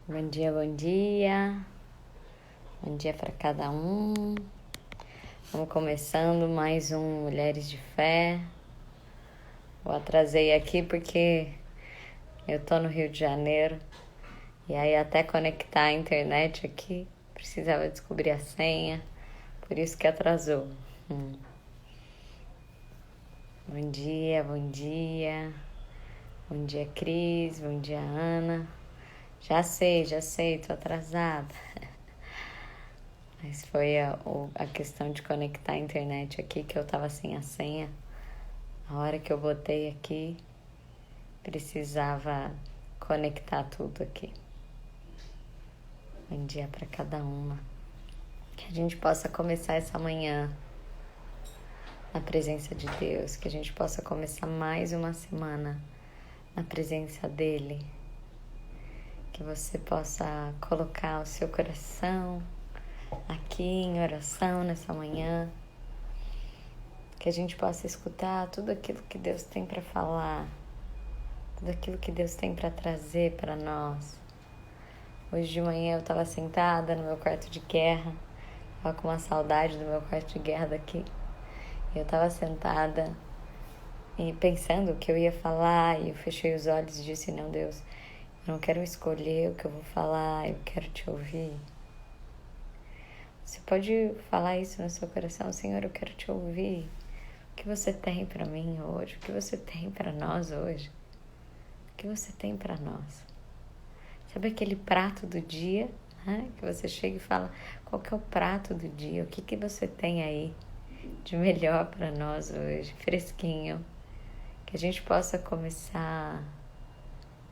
Bom dia, bom dia. Bom dia para cada um. Vamos começando mais um Mulheres de Fé. Eu atrasei aqui porque eu tô no Rio de Janeiro e aí até conectar a internet aqui precisava descobrir a senha, por isso que atrasou. Bom dia, bom dia. Bom dia, Cris. Bom dia, Ana. Já sei, tô atrasada. Mas foi a questão de conectar a internet aqui, que eu tava sem a senha. A hora que eu botei aqui, precisava conectar tudo aqui. Bom dia para cada uma. Que a gente possa começar essa manhã na presença de Deus. Que a gente possa começar mais uma semana na presença dEle. Que você possa colocar o seu coração aqui em oração nessa manhã. Que a gente possa escutar tudo aquilo que Deus tem para falar. Tudo aquilo que Deus tem para trazer para nós. Hoje de manhã eu estava sentada no meu quarto de guerra. Estava com uma saudade do meu quarto de guerra daqui. Eu estava sentada e pensando o que eu ia falar. E eu fechei os olhos e disse, não, Deus, eu não quero escolher o que eu vou falar. Eu quero te ouvir. Você pode falar isso no seu coração? Senhor, eu quero te ouvir. O que você tem para mim hoje? O que você tem para nós hoje? O que você tem para nós? Sabe aquele prato do dia, né? Que você chega e fala, qual que é o prato do dia? O que você tem aí de melhor para nós hoje? Fresquinho. Que a gente possa começar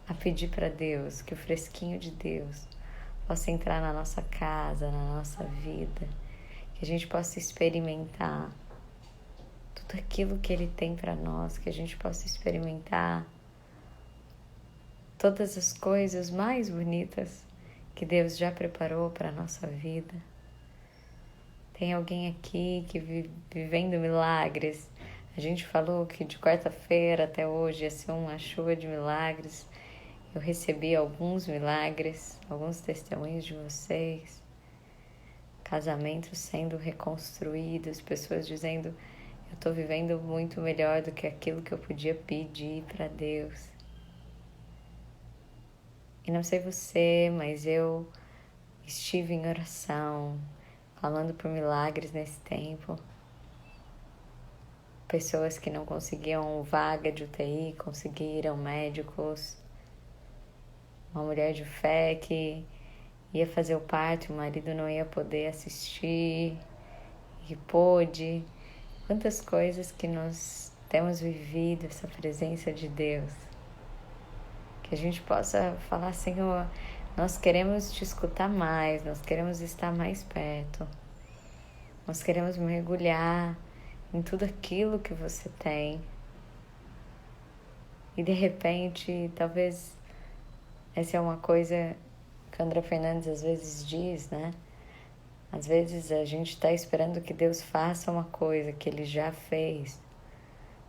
a pedir para Deus, que o fresquinho de Deus possa entrar na nossa casa, na nossa vida. Que a gente possa experimentar tudo aquilo que Ele tem para nós. Que a gente possa experimentar todas as coisas mais bonitas que Deus já preparou para a nossa vida. Tem alguém aqui que vivendo milagres. A gente falou que de quarta-feira até hoje ia ser uma chuva de milagres. Eu recebi alguns milagres, alguns testemunhos de vocês. Casamentos sendo reconstruídos, pessoas dizendo, eu estou vivendo muito melhor do que aquilo que eu podia pedir para Deus. E não sei você, mas eu estive em oração, clamando por milagres nesse tempo. Pessoas que não conseguiam vaga de UTI, conseguiram, médicos. Uma mulher de fé que ia fazer o parto e o marido não ia poder assistir, e pôde. Quantas coisas que nós temos vivido, essa presença de Deus. Que a gente possa falar, Senhor, nós queremos te escutar mais, nós queremos estar mais perto. Nós queremos mergulhar em tudo aquilo que você tem. E de repente, talvez essa é uma coisa que a André Fernandes às vezes diz, né? Às vezes a gente está esperando que Deus faça uma coisa que Ele já fez.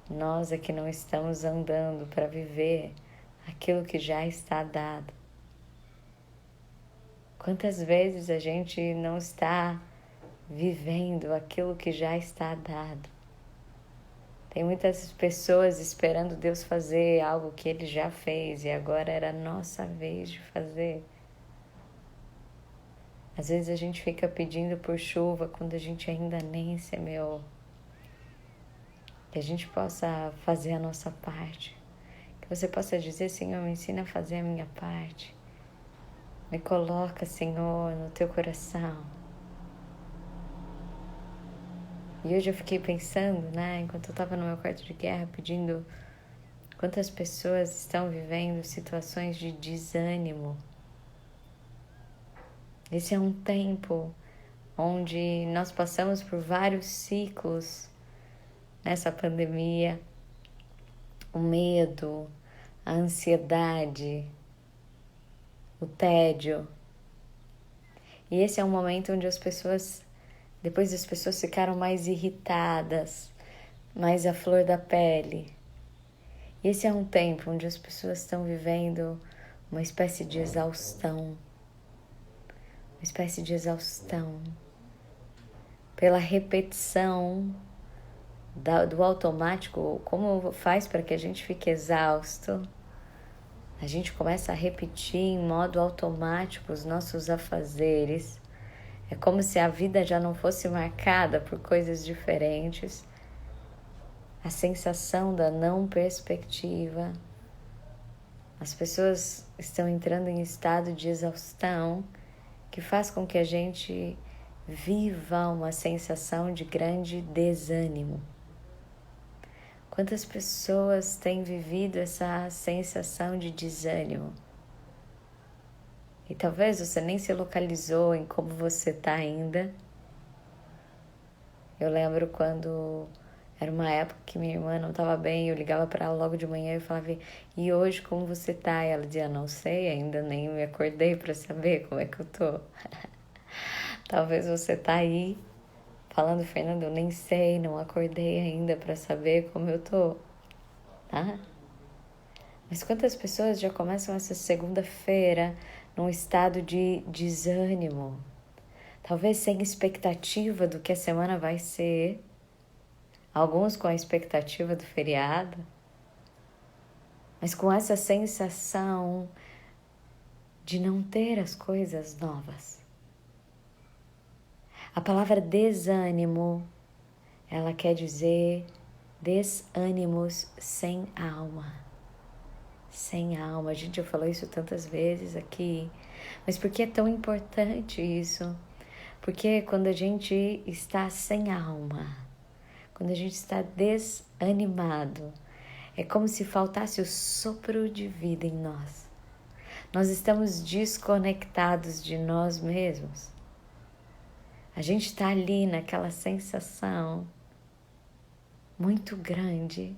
Nós é que não estamos andando para viver aquilo que já está dado. Quantas vezes a gente não está vivendo aquilo que já está dado? Tem muitas pessoas esperando Deus fazer algo que Ele já fez e agora era a nossa vez de fazer. Às vezes a gente fica pedindo por chuva quando a gente ainda nem semeou. Que a gente possa fazer a nossa parte. Que você possa dizer, Senhor, me ensina a fazer a minha parte. Me coloca, Senhor, no teu coração. E hoje eu fiquei pensando, né, enquanto eu estava no meu quarto de guerra, pedindo quantas pessoas estão vivendo situações de desânimo. Esse é um tempo onde nós passamos por vários ciclos nessa pandemia. O medo, a ansiedade, o tédio. E esse é um momento onde depois as pessoas ficaram mais irritadas, mais à flor da pele. E esse é um tempo onde as pessoas estão vivendo uma espécie de exaustão. espécie de exaustão, pela repetição do automático. Como faz para que a gente fique exausto? A gente começa a repetir em modo automático os nossos afazeres. É como se a vida já não fosse marcada por coisas diferentes. A sensação da não perspectiva. As pessoas estão entrando em estado de exaustão que faz com que a gente viva uma sensação de grande desânimo. Quantas pessoas têm vivido essa sensação de desânimo? E talvez você nem se localizou em como você está ainda. Eu lembro quando era uma época que minha irmã não estava bem, eu ligava para ela logo de manhã e falava: e hoje como você está? E ela dizia: não sei, ainda nem me acordei para saber como é que eu tô. Talvez você está aí falando: Fernanda, eu nem sei, não acordei ainda para saber como eu tô, tá? Mas quantas pessoas já começam essa segunda-feira num estado de desânimo, talvez sem expectativa do que a semana vai ser, alguns com a expectativa do feriado, mas com essa sensação de não ter as coisas novas. A palavra desânimo, ela quer dizer desânimos sem alma. Sem alma. Gente, eu falo isso tantas vezes aqui. Mas por que é tão importante isso? Porque quando a gente está sem alma, quando a gente está desanimado, é como se faltasse o sopro de vida em nós. Nós estamos desconectados de nós mesmos. A gente está ali naquela sensação muito grande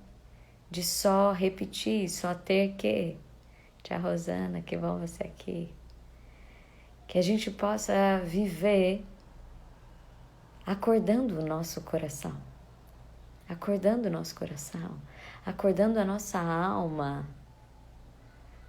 de só repetir, só ter que. Tia Rosana, que bom você aqui. Que a gente possa viver acordando o nosso coração. Acordando o nosso coração. Acordando a nossa alma.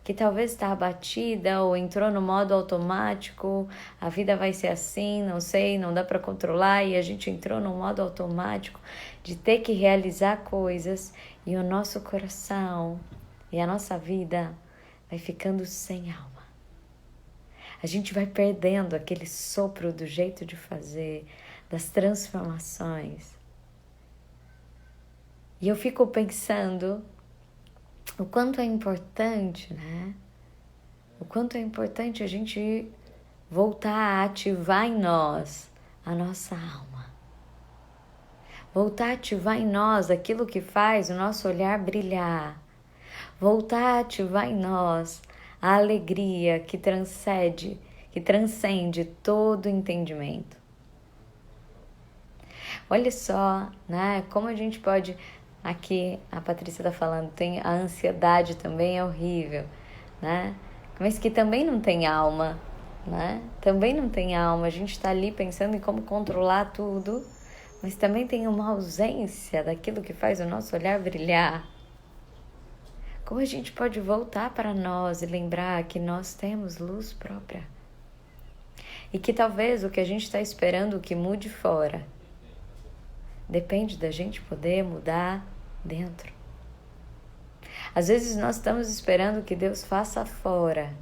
Que talvez está abatida ou entrou no modo automático, a vida vai ser assim, não sei, não dá para controlar, e a gente entrou no modo automático de ter que realizar coisas e o nosso coração e a nossa vida vai ficando sem alma. A gente vai perdendo aquele sopro do jeito de fazer, das transformações. E eu fico pensando o quanto é importante, né? O quanto é importante a gente voltar a ativar em nós a nossa alma. Voltar a ativar em nós aquilo que faz o nosso olhar brilhar. Voltar a ativar em nós a alegria que transcende todo entendimento. Olha só, né? Como a gente pode... Aqui a Patrícia está falando, tem a ansiedade também é horrível, né? Mas que também não tem alma, né? Também não tem alma. A gente está ali pensando em como controlar tudo, mas também tem uma ausência daquilo que faz o nosso olhar brilhar. Como a gente pode voltar para nós e lembrar que nós temos luz própria? E que talvez o que a gente está esperando que mude fora, depende da gente poder mudar dentro. Às vezes nós estamos esperando que Deus faça fora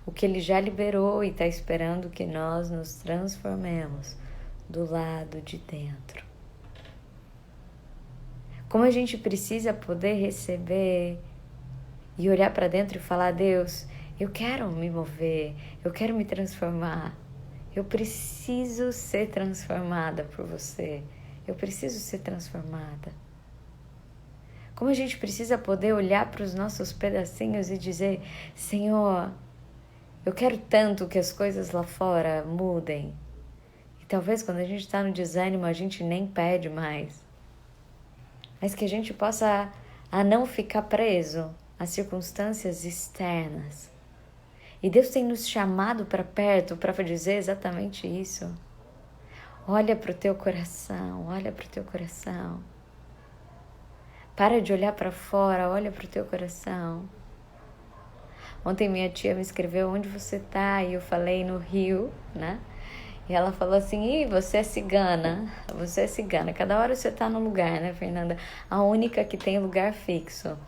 o que Ele já liberou e está esperando que nós nos transformemos do lado de dentro. Como a gente precisa poder receber e olhar para dentro e falar: Deus, eu quero me mover, eu quero me transformar, eu preciso ser transformada por você, eu preciso ser transformada. Como a gente precisa poder olhar para os nossos pedacinhos e dizer: Senhor, eu quero tanto que as coisas lá fora mudem. E talvez quando a gente está no desânimo a gente nem pede mais. Mas que a gente possa não ficar preso às circunstâncias externas. E Deus tem nos chamado para perto para dizer exatamente isso. Olha para o teu coração, olha para o teu coração. Para de olhar para fora, olha para o teu coração. Ontem minha tia me escreveu: onde você tá? E eu falei: no Rio, né? E ela falou assim: ih, você é cigana, você é cigana. Cada hora você tá num lugar, né, Fernanda? A única que tem lugar fixo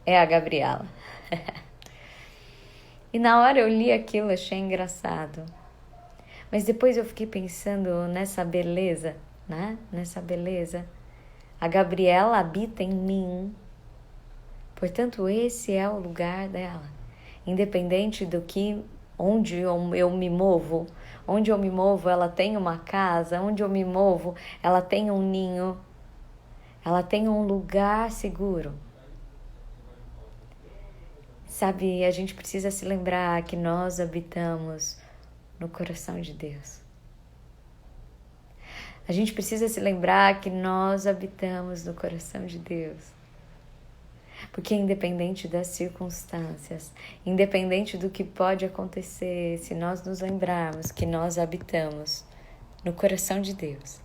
é a Gabriela. E na hora eu li aquilo, achei engraçado. Mas depois eu fiquei pensando nessa beleza, né? Nessa beleza. A Gabriela habita em mim. Portanto, esse é o lugar dela. Independente do que, onde eu me movo. Onde eu me movo, ela tem uma casa. Onde eu me movo, ela tem um ninho. Ela tem um lugar seguro. Sabe, a gente precisa se lembrar que nós habitamos no coração de Deus. A gente precisa se lembrar que nós habitamos no coração de Deus. Porque independente das circunstâncias, independente do que pode acontecer, se nós nos lembrarmos que nós habitamos no coração de Deus,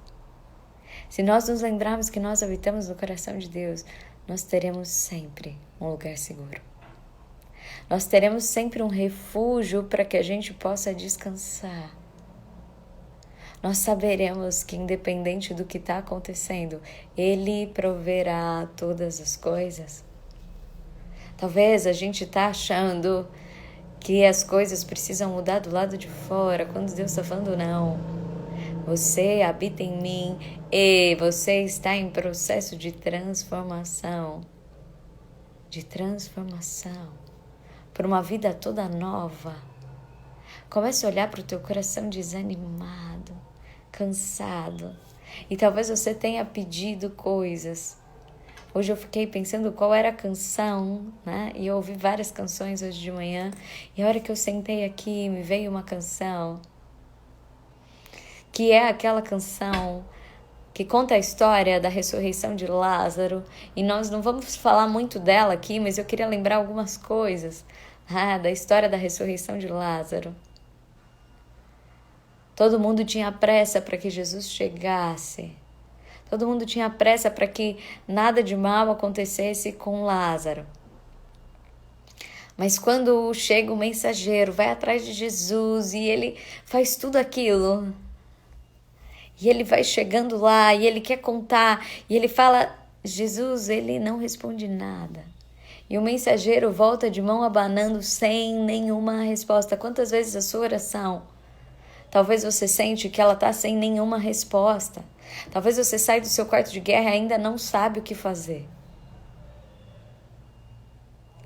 se nós nos lembrarmos que nós habitamos no coração de Deus, nós teremos sempre um lugar seguro. Nós teremos sempre um refúgio para que a gente possa descansar. Nós saberemos que independente do que está acontecendo, Ele proverá todas as coisas. Talvez a gente está achando que as coisas precisam mudar do lado de fora, quando Deus está falando não. Você habita em mim e você está em processo de transformação. De transformação. Por uma vida toda nova. Comece a olhar para o teu coração desanimado, cansado. E talvez você tenha pedido coisas. Hoje eu fiquei pensando qual era a canção, né? E eu ouvi várias canções hoje de manhã. E a hora que eu sentei aqui, me veio uma canção. Que é aquela canção que conta a história da ressurreição de Lázaro. E nós não vamos falar muito dela aqui, mas eu queria lembrar algumas coisas da história da ressurreição de Lázaro. Todo mundo tinha pressa para que Jesus chegasse. Todo mundo tinha pressa para que nada de mal acontecesse com Lázaro. Mas quando chega o mensageiro, vai atrás de Jesus e ele faz tudo aquilo. E ele vai chegando lá e ele quer contar. E ele fala, Jesus, ele não responde nada. E o mensageiro volta de mão abanando sem nenhuma resposta. Quantas vezes a sua oração, talvez você sente que ela está sem nenhuma resposta. Talvez você saia do seu quarto de guerra e ainda não sabe o que fazer.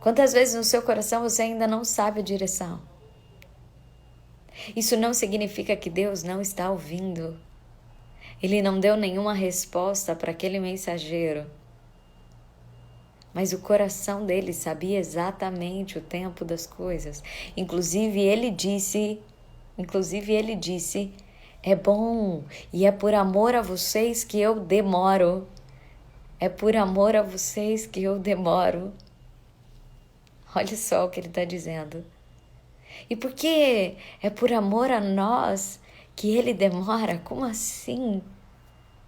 Quantas vezes no seu coração você ainda não sabe a direção? Isso não significa que Deus não está ouvindo. Ele não deu nenhuma resposta para aquele mensageiro. Mas o coração dele sabia exatamente o tempo das coisas. Inclusive ele disse, é bom e é por amor a vocês que eu demoro. É por amor a vocês que eu demoro. Olha só o que ele está dizendo. E por que é por amor a nós que ele demora? Como assim?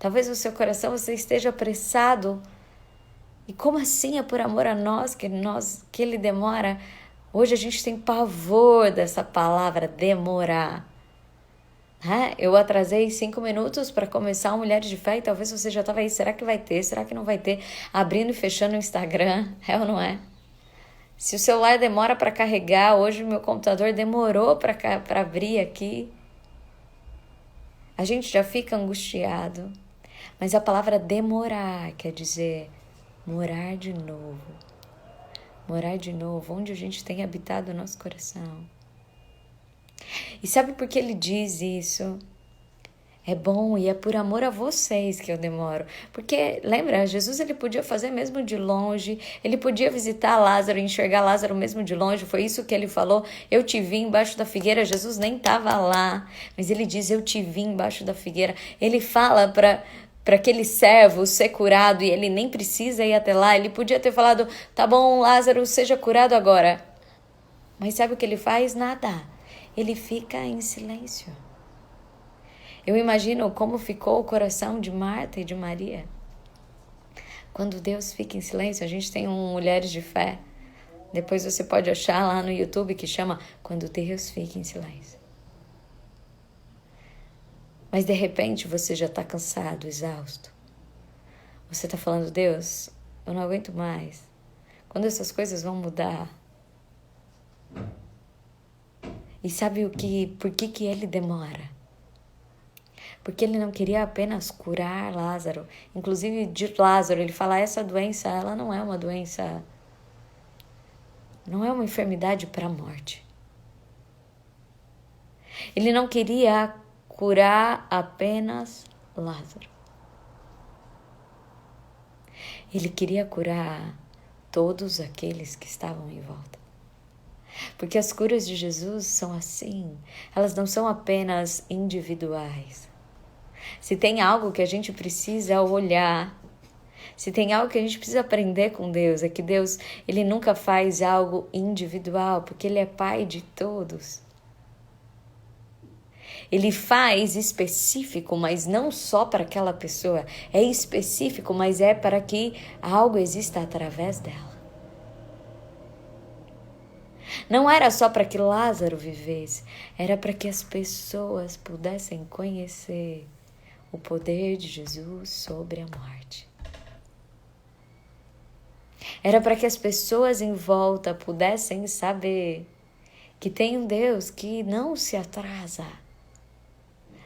Talvez no seu coração você esteja apressado. E como assim é por amor a nós que ele demora? Hoje a gente tem pavor dessa palavra, demorar. Eu atrasei 5 minutos para começar o Mulheres de Fé e talvez você já estava aí, será que vai ter? Será que não vai ter? Abrindo e fechando o Instagram, é ou não é? Se o celular demora para carregar, hoje o meu computador demorou para abrir aqui. A gente já fica angustiado. Mas a palavra demorar quer dizer morar de novo. Morar de novo, onde a gente tem habitado o nosso coração. E sabe por que ele diz isso? É bom e é por amor a vocês que eu demoro. Porque, lembra, Jesus ele podia fazer mesmo de longe. Ele podia visitar Lázaro, enxergar Lázaro mesmo de longe. Foi isso que ele falou. Eu te vi embaixo da figueira. Jesus nem estava lá. Mas ele diz, eu te vi embaixo da figueira. Ele fala para aquele servo ser curado e ele nem precisa ir até lá. Ele podia ter falado, tá bom, Lázaro, seja curado agora. Mas sabe o que ele faz? Nada. Ele fica em silêncio. Eu imagino como ficou o coração de Marta e de Maria. Quando Deus fica em silêncio, a gente tem um Mulheres de Fé Depois você pode achar lá no YouTube que chama Quando Deus Fica em Silêncio. Mas de repente você já está cansado, exausto. Você está falando, Deus, eu não aguento mais. Quando essas coisas vão mudar? E sabe por que ele demora? Porque ele não queria apenas curar Lázaro. Inclusive de Lázaro, ele fala, essa doença, ela não é uma doença, não é uma enfermidade para a morte. Ele não queria curar apenas Lázaro. Ele queria curar todos aqueles que estavam em volta. Porque as curas de Jesus são assim, elas não são apenas individuais. Se tem algo que a gente precisa olhar, se tem algo que a gente precisa aprender com Deus, é que Deus, Ele nunca faz algo individual, porque Ele é Pai de todos. Ele faz específico, mas não só para aquela pessoa. É específico, mas é para que algo exista através dela. Não era só para que Lázaro vivesse, era para que as pessoas pudessem conhecer o poder de Jesus sobre a morte. Era para que as pessoas em volta pudessem saber que tem um Deus que não se atrasa,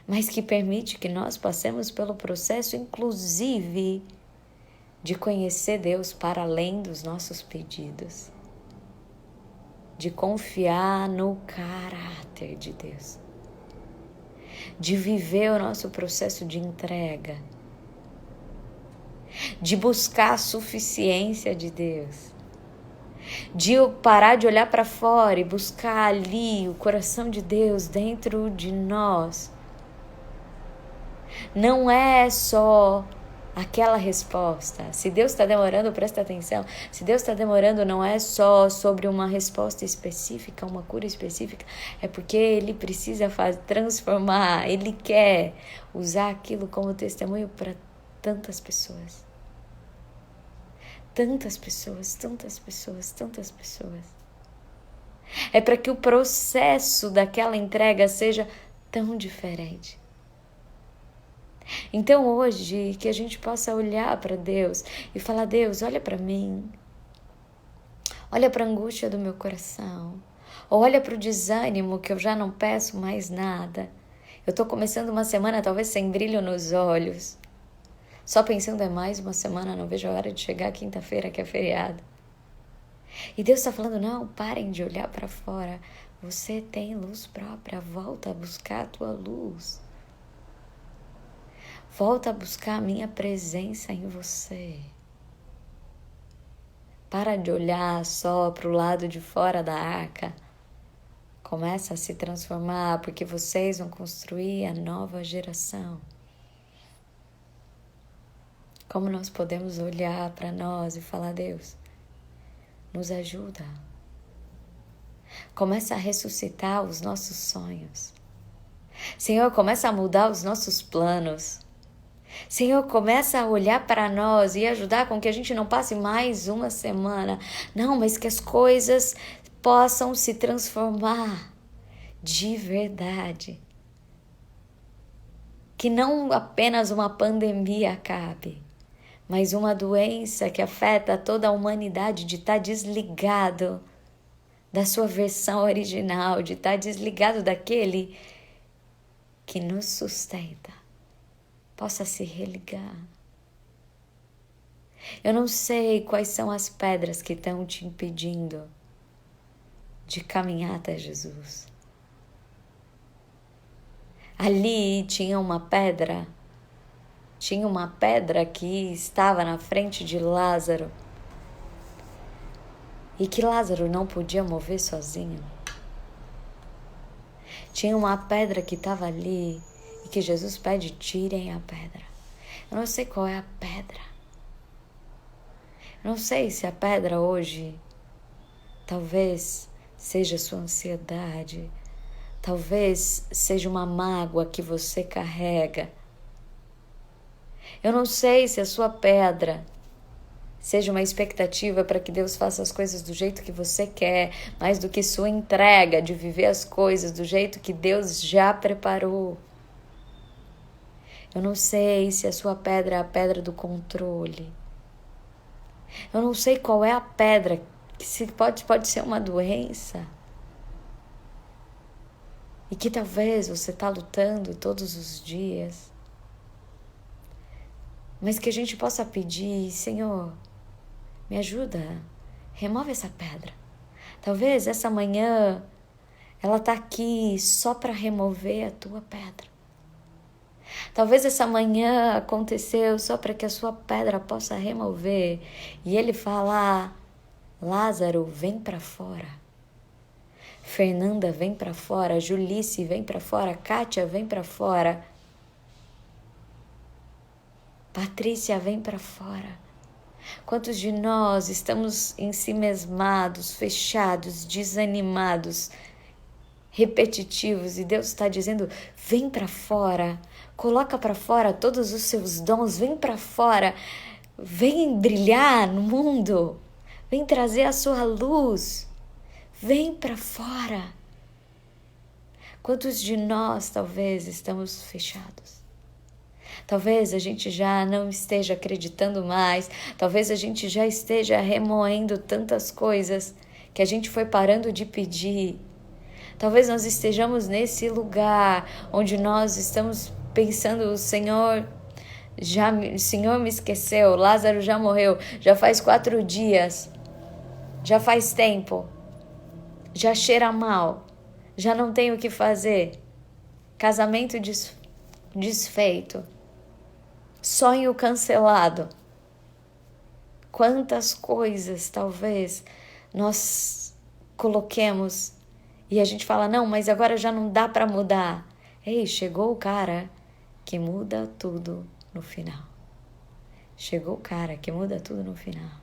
mas que permite que nós passemos pelo processo, inclusive, de conhecer Deus para além dos nossos pedidos, de confiar no caráter de Deus, de viver o nosso processo de entrega, de buscar a suficiência de Deus, de parar de olhar para fora e buscar ali o coração de Deus dentro de nós. Não é só aquela resposta. Se Deus está demorando, presta atenção. Se Deus está demorando, não é só sobre uma resposta específica, uma cura específica. É porque Ele precisa transformar. Ele quer usar aquilo como testemunho para tantas pessoas. Tantas pessoas, tantas pessoas, tantas pessoas. É para que o processo daquela entrega seja tão diferente. Então hoje, que a gente possa olhar para Deus e falar, Deus, olha para mim, olha para a angústia do meu coração, ou olha para o desânimo que eu já não peço mais nada. Eu estou começando uma semana talvez sem brilho nos olhos, só pensando é mais uma semana, não vejo a hora de chegar quinta-feira que é feriado. E Deus está falando, não, parem de olhar para fora, você tem luz própria, volta a buscar a tua luz. Volta a buscar a minha presença em você. Para de olhar só para o lado de fora da arca. Começa a se transformar, porque vocês vão construir a nova geração. Como nós podemos olhar para nós e falar, Deus, nos ajuda. Começa a ressuscitar os nossos sonhos. Senhor, começa a mudar os nossos planos. Senhor, começa a olhar para nós e ajudar com que a gente não passe mais uma semana. Não, mas que as coisas possam se transformar de verdade. Que não apenas uma pandemia acabe, mas uma doença que afeta toda a humanidade de estar desligado da sua versão original, de estar desligado daquele que nos sustenta. Possa se religar. Eu não sei quais são as pedras que estão te impedindo de caminhar até Jesus. Ali tinha uma pedra que estava na frente de Lázaro e que Lázaro não podia mover sozinho. Tinha uma pedra que estava ali e que Jesus pede, tirem a pedra. Eu não sei qual é a pedra. Eu não sei se a pedra hoje talvez seja sua ansiedade, talvez seja uma mágoa que você carrega. Eu não sei se a sua pedra Seja uma expectativa para que Deus faça as coisas do jeito que você quer, mais do que sua entrega de viver as coisas do jeito que Deus já preparou. Eu não sei se a sua pedra é a pedra do controle. Eu não sei qual é a pedra, que pode ser uma doença. E que talvez você está lutando todos os dias. Mas que a gente possa pedir, Senhor, me ajuda, remove essa pedra. Talvez essa manhã ela está aqui só para remover a tua pedra. Talvez essa manhã aconteceu só para que a sua pedra possa remover. E ele fala, Lázaro, vem para fora. Fernanda, vem para fora. Julice, vem para fora. Kátia, vem para fora. Patrícia, vem para fora. Quantos de nós estamos ensimesmados, fechados, desanimados, repetitivos, e Deus está dizendo, vem para fora, coloca para fora todos os seus dons, vem para fora, vem brilhar no mundo, vem trazer a sua luz, vem para fora. Quantos de nós talvez estamos fechados? Talvez a gente já não esteja acreditando mais, talvez a gente já esteja remoendo tantas coisas que a gente foi parando de pedir. Talvez nós estejamos nesse lugar onde nós estamos pensando, o Senhor me esqueceu, Lázaro já morreu, já faz 4 dias, já faz tempo, já cheira mal, já não tem o que fazer, casamento desfeito, sonho cancelado. Quantas coisas talvez nós coloquemos e a gente fala, não, mas agora já não dá para mudar. Ei, chegou o cara que muda tudo no final. Chegou o cara que muda tudo no final.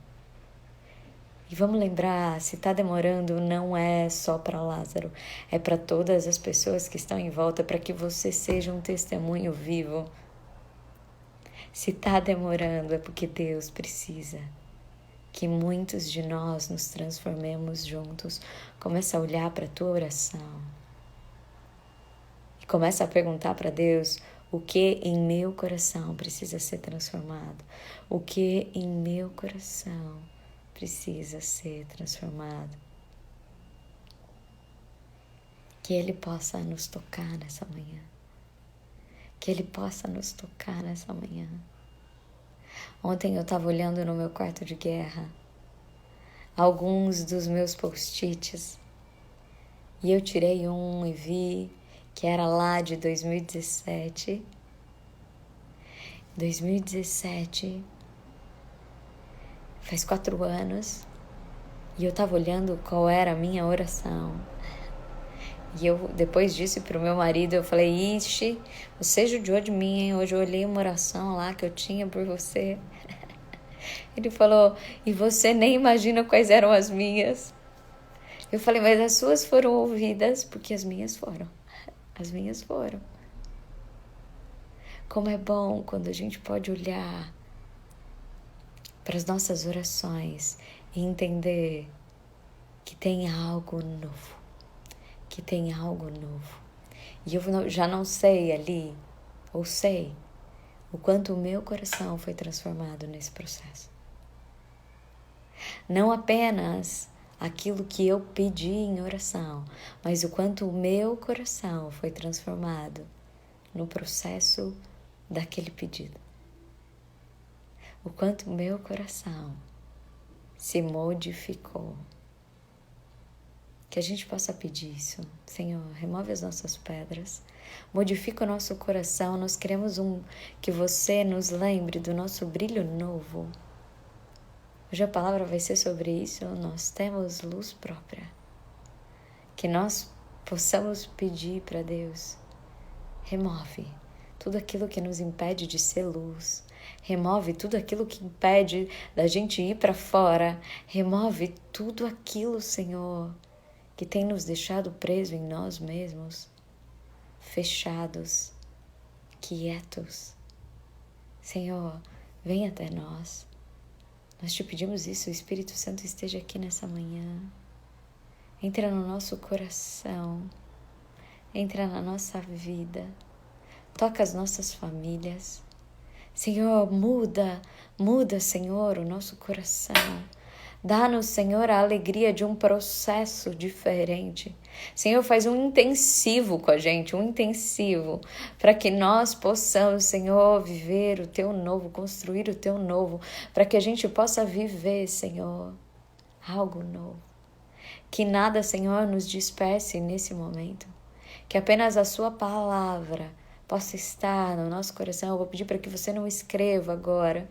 E vamos lembrar, se está demorando, não é só para Lázaro, é para todas as pessoas que estão em volta, para que você seja um testemunho vivo. Se está demorando, é porque Deus precisa que muitos de nós nos transformemos juntos. Começa a olhar para a tua oração e começa a perguntar para Deus o que em meu coração precisa ser transformado, o que em meu coração precisa ser transformado. Que Ele possa nos tocar nessa manhã, que Ele possa nos tocar nessa manhã. Ontem eu estava olhando no meu quarto de guerra alguns dos meus post-its e eu tirei um e vi que era lá de 2017. 2017, faz 4 anos, e eu estava olhando qual era a minha oração. E eu, depois disse pro meu marido, eu falei, ixi, você judiou de mim, hein? Hoje eu olhei uma oração lá que eu tinha por você. Ele falou, e você nem imagina quais eram as minhas. Eu falei, mas as suas foram ouvidas, porque as minhas foram. As minhas foram. Como é bom quando a gente pode olhar para as nossas orações e entender que tem algo novo. Que tem algo novo. E eu já não sei ali, ou sei, o quanto o meu coração foi transformado nesse processo. Não apenas aquilo que eu pedi em oração, mas o quanto o meu coração foi transformado no processo daquele pedido. O quanto o meu coração se modificou. Que a gente possa pedir isso. Senhor, remove as nossas pedras, modifica o nosso coração. Nós queremos que você nos lembre do nosso brilho novo. Hoje a palavra vai ser sobre isso. Nós temos luz própria. Que nós possamos pedir para Deus, remove tudo aquilo que nos impede de ser luz. Remove tudo aquilo que impede da gente ir para fora. Remove tudo aquilo, Senhor, que tem nos deixado presos em nós mesmos, fechados, quietos. Senhor, vem até nós. Nós te pedimos isso, o Espírito Santo esteja aqui nessa manhã. Entra no nosso coração, entra na nossa vida, toca as nossas famílias. Senhor, muda, Senhor, o nosso coração. Dá-nos, Senhor, a alegria de um processo diferente. Senhor, faz um intensivo com a gente, um intensivo, para que nós possamos, Senhor, viver o Teu novo, construir o Teu novo, para que a gente possa viver, Senhor, algo novo. Que nada, Senhor, nos disperse nesse momento, que apenas a Sua palavra possa estar no nosso coração. Eu vou pedir para que você não escreva agora,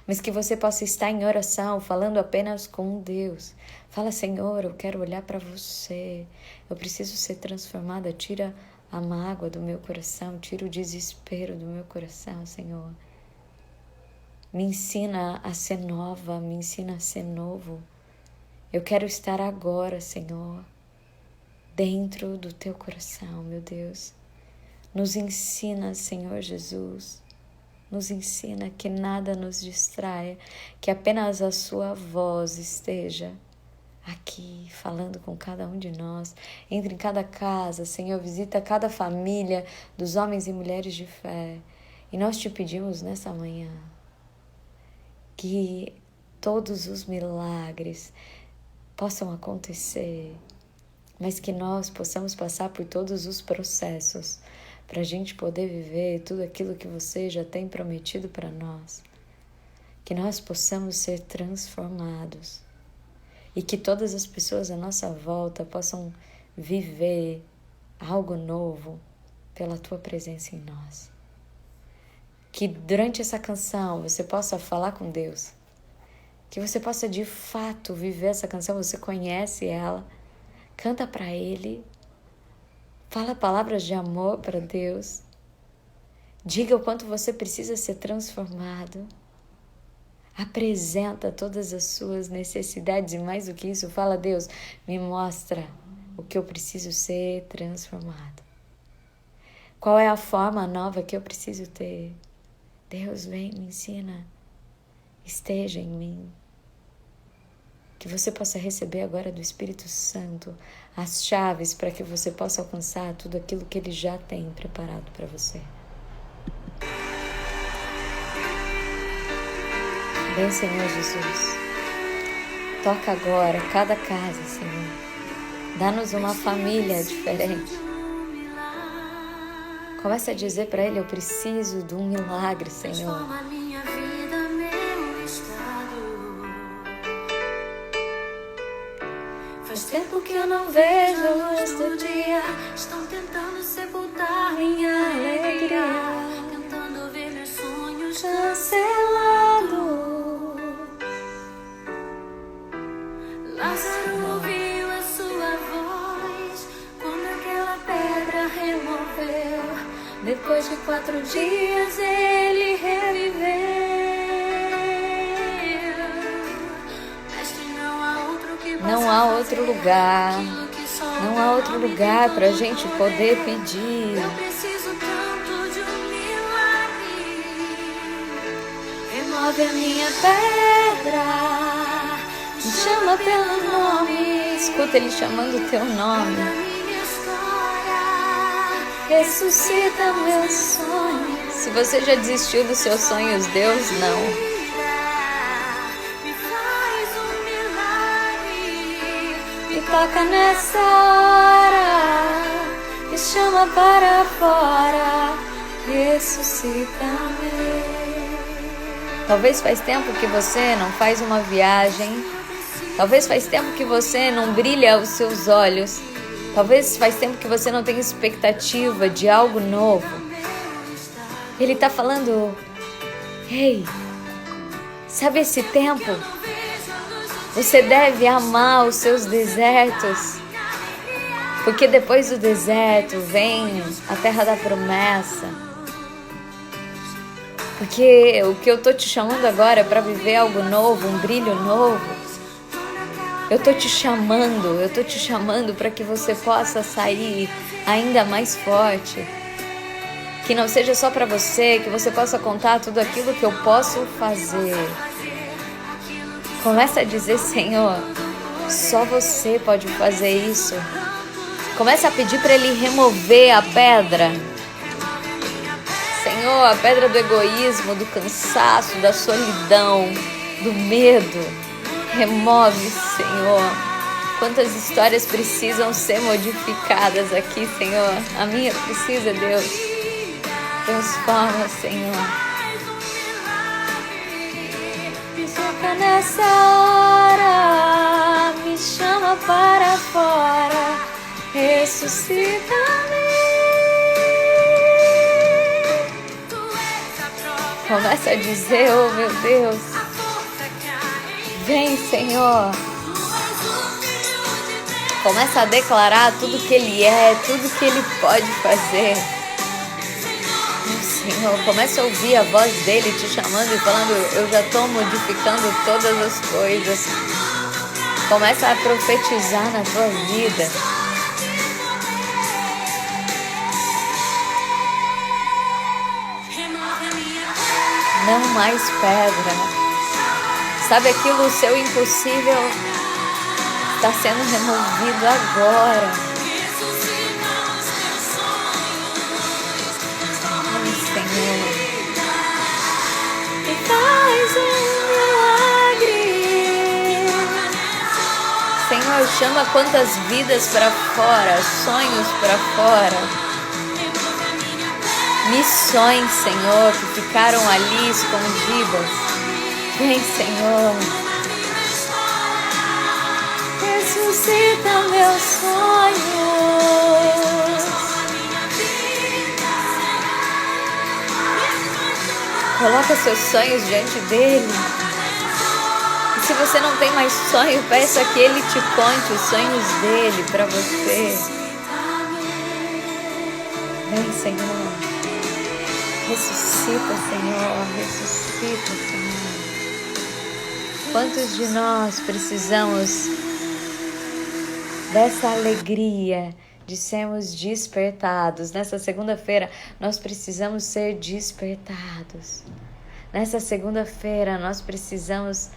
mas que você possa estar em oração, falando apenas com Deus. Fala, Senhor, eu quero olhar para você, eu preciso ser transformada, tira a mágoa do meu coração, tira o desespero do meu coração, Senhor. Me ensina a ser nova, me ensina a ser novo. Eu quero estar agora, Senhor, dentro do Teu coração, meu Deus. Nos ensina, Senhor Jesus. Nos ensina que nada nos distraia, que apenas a Sua voz esteja aqui, falando com cada um de nós. Entre em cada casa, Senhor, visita cada família dos homens e mulheres de fé. E nós te pedimos nessa manhã que todos os milagres possam acontecer, mas que nós possamos passar por todos os processos, para a gente poder viver tudo aquilo que você já tem prometido para nós. Que nós possamos ser transformados e que todas as pessoas à nossa volta possam viver algo novo pela Tua presença em nós. Que durante essa canção você possa falar com Deus, que você possa de fato viver essa canção, você conhece ela, canta para Ele. Fala palavras de amor para Deus. Diga o quanto você precisa ser transformado. Apresenta todas as suas necessidades e mais do que isso, fala, Deus, me mostra o que eu preciso ser transformado. Qual é a forma nova que eu preciso ter? Deus, vem, me ensina. Esteja em mim. Que você possa receber agora do Espírito Santo as chaves para que você possa alcançar tudo aquilo que Ele já tem preparado para você. Vem, Senhor Jesus. Toca agora cada casa, Senhor. Dá-nos uma família diferente. Começa a dizer para Ele, eu preciso de um milagre, Senhor. Faz tempo que eu não vejo a luz do dia. Estão tentando sepultar minha alegria, tentando ver meus sonhos cancelados. Lázaro ouviu a sua voz quando aquela pedra removeu. Depois de 4 dias ele reviveu. Não há outro lugar, não há outro lugar para a gente poder pedir. Eu preciso tanto de um milagre. Remove a minha pedra, me chama pelo nome. Escuta Ele chamando o teu nome. Ressuscita meus sonhos. Se você já desistiu dos seus sonhos, Deus não. Toca nessa hora, me chama para fora, ressuscita-me. Talvez faz tempo que você não faz uma viagem, talvez faz tempo que você não brilha os seus olhos, talvez faz tempo que você não tem expectativa de algo novo. Ele está falando, ei, sabe esse tempo? Você deve amar os seus desertos, porque depois do deserto vem a terra da promessa. Porque o que eu tô te chamando agora é para viver algo novo, um brilho novo. Eu tô te chamando para que você possa sair ainda mais forte. Que não seja só para você, que você possa contar tudo aquilo que eu posso fazer. Começa a dizer: Senhor, só você pode fazer isso. Começa a pedir para Ele remover a pedra. Senhor, a pedra do egoísmo, do cansaço, da solidão, do medo. Remove, Senhor. Quantas histórias precisam ser modificadas aqui, Senhor? A minha precisa, Deus. Transforma, Senhor. Me toca nessa hora, me chama para fora, ressuscita-me. Começa a dizer: oh meu Deus, vem, Senhor. Começa a declarar tudo que Ele é, tudo que Ele pode fazer. Senhor, começa a ouvir a voz dEle te chamando e falando: eu já estou modificando todas as coisas. Começa a profetizar na tua vida. Não mais pedra. Sabe aquilo, o seu impossível está sendo removido agora. Ai, Senhor, e faz um milagre. Senhor, chama quantas vidas para fora, sonhos para fora. Missões, Senhor, que ficaram ali escondidas. Vem, Senhor. Ressuscita meus sonhos. Coloca seus sonhos diante dele. E se você não tem mais sonho, peça que ele te conte os sonhos dele para você. Vem, Senhor. Ressuscita, Senhor, ressuscita, Senhor. Quantos de nós precisamos dessa alegria de sermos despertados? Nessa segunda-feira, nós precisamos ser despertados. Nessa segunda-feira, nós precisamos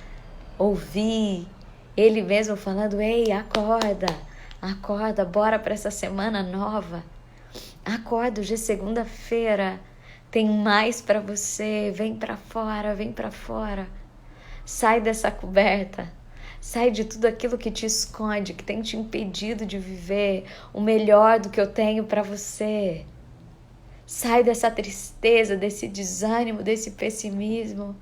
ouvir Ele mesmo falando: ei, acorda, acorda, bora para essa semana nova. Acorda, hoje é segunda-feira. Tem mais para você, vem para fora, vem para fora. Sai dessa coberta, sai de tudo aquilo que te esconde, que tem te impedido de viver o melhor do que eu tenho para você. Sai dessa tristeza, desse desânimo, desse pessimismo.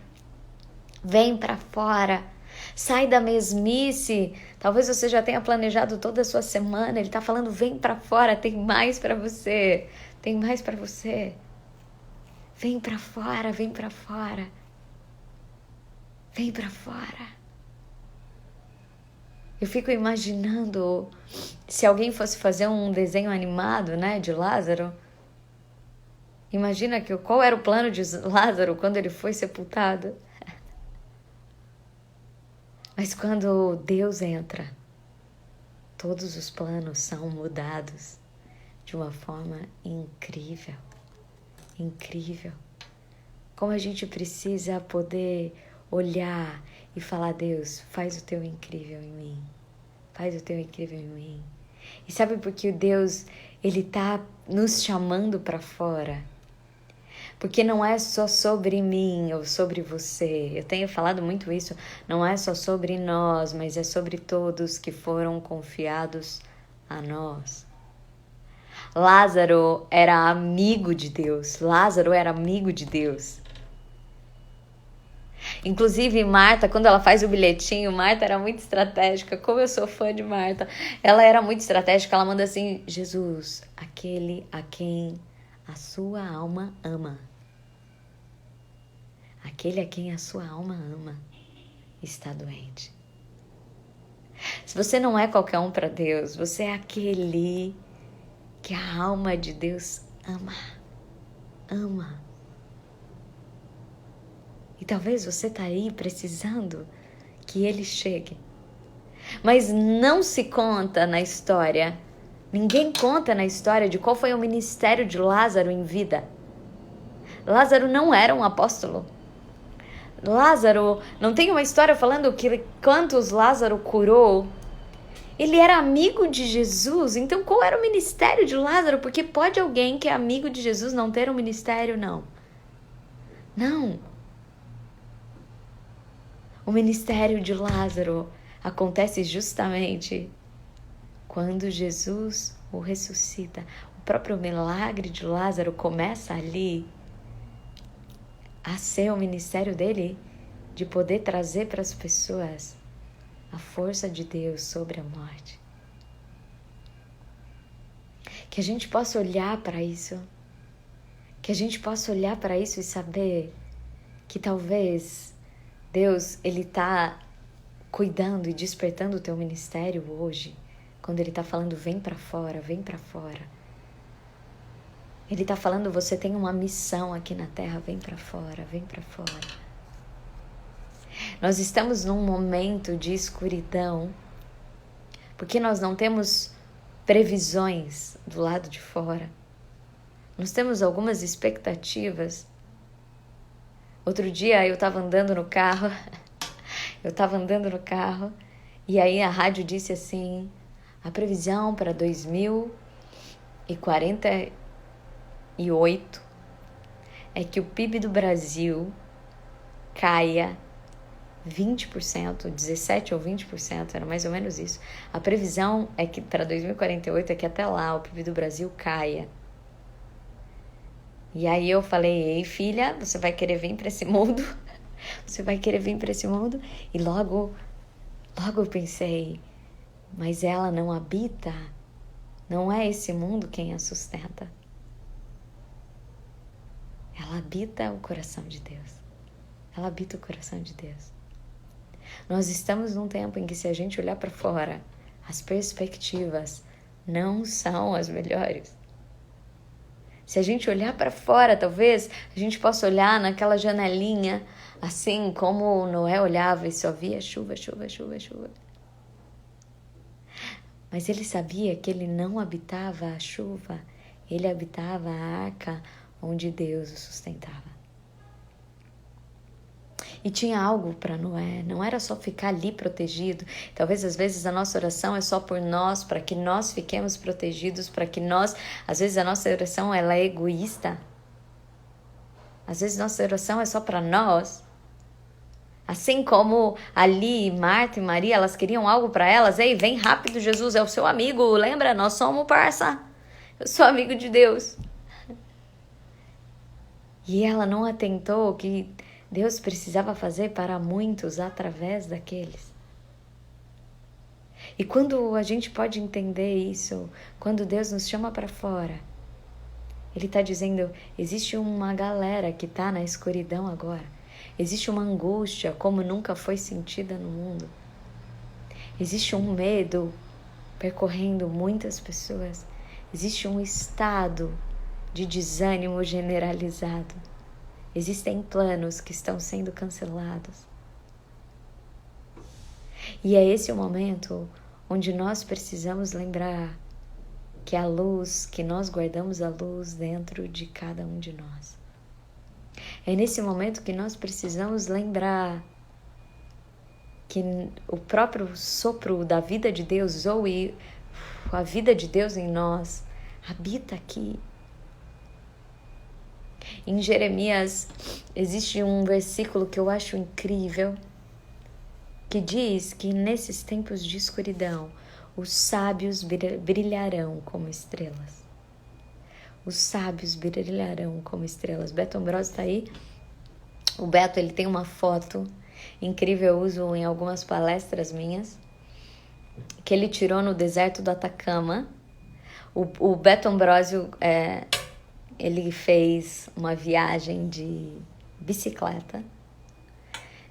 Vem para fora, sai da mesmice. Talvez você já tenha planejado toda a sua semana, Ele está falando: vem para fora, tem mais para você, tem mais para você. Vem para fora, vem para fora. Vem para fora. Eu fico imaginando se alguém fosse fazer um desenho animado, né, de Lázaro. Imagina qual era o plano de Lázaro quando ele foi sepultado. Mas quando Deus entra, todos os planos são mudados de uma forma incrível. Incrível. Como a gente precisa poder olhar e falar: Deus, faz o teu incrível em mim. Faz o teu incrível em mim. E sabe por que Deus, Ele tá nos chamando para fora? Porque não é só sobre mim ou sobre você. Eu tenho falado muito isso. Não é só sobre nós, mas é sobre todos que foram confiados a nós. Lázaro era amigo de Deus. Lázaro era amigo de Deus. Inclusive, Marta, quando ela faz o bilhetinho, Marta era muito estratégica. Como eu sou fã de Marta. Ela era muito estratégica. Ela manda assim: Jesus, aquele a quem a sua alma ama. Aquele a quem a sua alma ama está doente. Se você não é qualquer um para Deus, você é aquele que a alma de Deus ama. Ama. E talvez você está aí precisando que Ele chegue. Mas não se conta na história, ninguém conta na história de qual foi o ministério de Lázaro em vida. Lázaro não era um apóstolo. Lázaro, não tem uma história falando que quantos Lázaro curou? Ele era amigo de Jesus, então qual era o ministério de Lázaro? Porque pode alguém que é amigo de Jesus não ter um ministério? Não. Não. O ministério de Lázaro acontece justamente quando Jesus o ressuscita. O próprio milagre de Lázaro começa ali a ser o ministério dele de poder trazer para as pessoas a força de Deus sobre a morte. Que a gente possa olhar para isso. Que a gente possa olhar para isso e saber que talvez Deus, Ele está cuidando e despertando o teu ministério hoje. Quando Ele está falando, vem para fora, vem para fora. Ele está falando, você tem uma missão aqui na terra, vem para fora, vem para fora. Nós estamos num momento de escuridão, porque nós não temos previsões do lado de fora. Nós temos algumas expectativas. Outro dia eu estava andando no carro, e aí a rádio disse assim, a previsão para 2048 é que o PIB do Brasil caia 20%, 17% ou 20%, era mais ou menos isso. A previsão é que para 2048 é que até lá o PIB do Brasil caia. E aí eu falei, ei filha, você vai querer vir para esse mundo? Você vai querer vir para esse mundo? E logo eu pensei, mas ela não habita, não é esse mundo quem a sustenta. Ela habita o coração de Deus. Ela habita o coração de Deus. Nós estamos num tempo em que, se a gente olhar para fora, as perspectivas não são as melhores. Se a gente olhar para fora, talvez a gente possa olhar naquela janelinha, assim como Noé olhava e só via chuva, chuva, chuva, chuva. Mas ele sabia que ele não habitava a chuva, ele habitava a arca onde Deus o sustentava. E tinha algo para Noé, não era só ficar ali protegido. Talvez às vezes a nossa oração é só por nós, para que nós fiquemos protegidos, para que nós, às vezes a nossa oração ela é egoísta. Às vezes nossa oração é só para nós. Assim como ali Marta e Maria, elas queriam algo para elas. Ei, vem rápido, Jesus é o seu amigo, lembra? Nós somos parça. Eu sou amigo de Deus. E ela não atentou que Deus precisava fazer para muitos através daqueles. E quando a gente pode entender isso, quando Deus nos chama para fora, Ele está dizendo, existe uma galera que está na escuridão agora. Existe uma angústia como nunca foi sentida no mundo. Existe um medo percorrendo muitas pessoas. Existe um estado de desânimo generalizado. Existem planos que estão sendo cancelados. E é esse o momento onde nós precisamos lembrar que a luz, que nós guardamos a luz dentro de cada um de nós. É nesse momento que nós precisamos lembrar que o próprio sopro da vida de Deus, ou a vida de Deus em nós, habita aqui. Em Jeremias existe um versículo que eu acho incrível, que diz que nesses tempos de escuridão, os sábios brilharão como estrelas. Os sábios brilharão como estrelas. Beto Ambrosio está aí. O Beto, ele tem uma foto incrível, eu uso em algumas palestras minhas, que ele tirou no deserto do Atacama. O Beto Ambrosio, ele fez uma viagem de bicicleta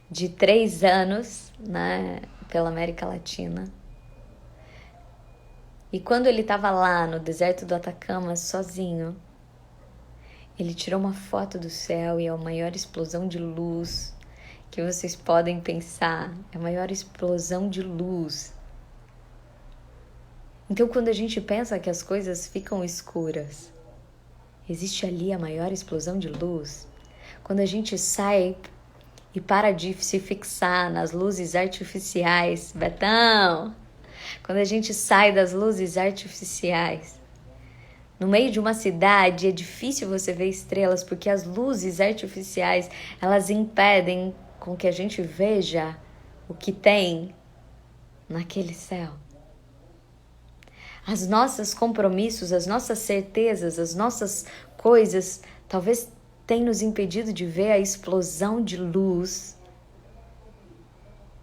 de 3 anos, né, pela América Latina. E quando ele estava lá no deserto do Atacama, sozinho, ele tirou uma foto do céu e é a maior explosão de luz que vocês podem pensar. É a maior explosão de luz. Então, quando a gente pensa que as coisas ficam escuras, existe ali a maior explosão de luz. Quando a gente sai E para de se fixar nas luzes artificiais. Betão, quando a gente sai das luzes artificiais, no meio de uma cidade é difícil você ver estrelas, porque as luzes artificiais, elas impedem com que a gente veja o que tem naquele céu. Os nossos compromissos, as nossas certezas, as nossas coisas, talvez tenham nos impedido de ver a explosão de luz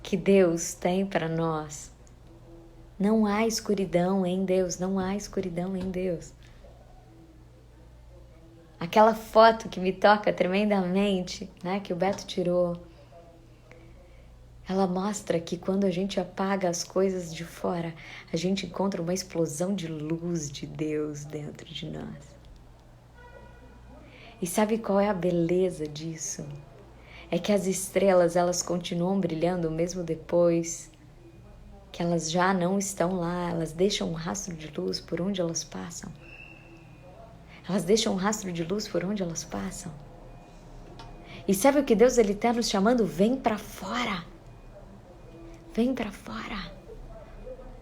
que Deus tem para nós. Não há escuridão em Deus, não há escuridão em Deus. Aquela foto que me toca tremendamente, né, que o Beto tirou, ela mostra que quando a gente apaga as coisas de fora, a gente encontra uma explosão de luz de Deus dentro de nós. E sabe qual é a beleza disso? É que as estrelas, elas continuam brilhando mesmo depois que elas já não estão lá, elas deixam um rastro de luz por onde elas passam. Elas deixam um rastro de luz por onde elas passam. E sabe o que Deus ele está nos chamando? Vem para fora. Vem para fora.